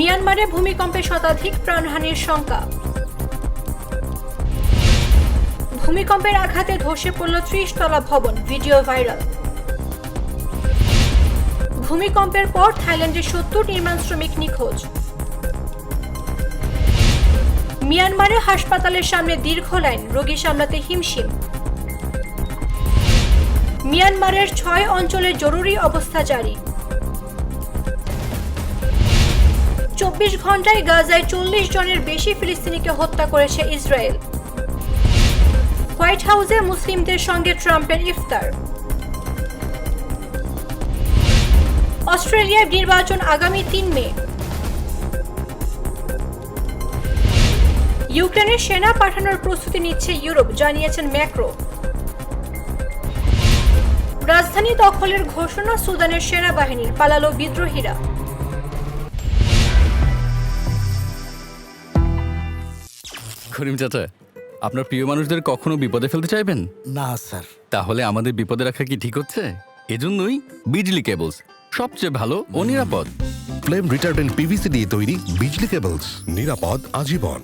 মিয়ানমারে ভূমিকম্পে শতাধিক প্রাণহানির শঙ্কা। ভূমিকম্পের আঘাতে ধসে পড়ল ৩০ তলা ভবন, ভিডিও ভাইরাল। ভূমিকম্পের পর থাইল্যান্ডে ৭০ নির্মাণ শ্রমিক নিখোঁজ। মিয়ানমারে হাসপাতালের সামনে দীর্ঘ লাইন, রোগী সামলাতে হিমশিম। মিয়ানমারের ৬ অঞ্চলে জরুরি অবস্থা জারি। ২৪ ঘন্টায় গাজায় ৪০ জনের বেশি ফিলিস্তিনিকে হত্যা করেছে ইসরায়েল। হোয়াইট হাউসে মুসলিমদের সঙ্গে ট্রাম্পের ইফতার। অস্ট্রেলিয়ায় নির্বাচন আগামী ৩ মে। ইউক্রেনে সেনা পাঠানোর প্রস্তুতি নিচ্ছে ইউরোপ, জানিয়েছেন ম্যাক্রো। রাজধানী দখলের ঘোষণা সুদানের সেনাবাহিনীর, পালালো বিদ্রোহীরা। করিম চাচা, আপনার প্রিয় মানুষদের কখনো বিপদে ফেলতে চাইবেন না স্যার। তাহলে আমাদের বিপদে রাখা কি ঠিক হচ্ছে? এজন্যই বিজলি কেবলস সবচেয়ে ভালো ও নিরাপদ। ফ্লেম রিটার্ডেন্ট পিভিসি দিয়ে তৈরি বিজলি কেবলস, নিরাপদ আজীবন।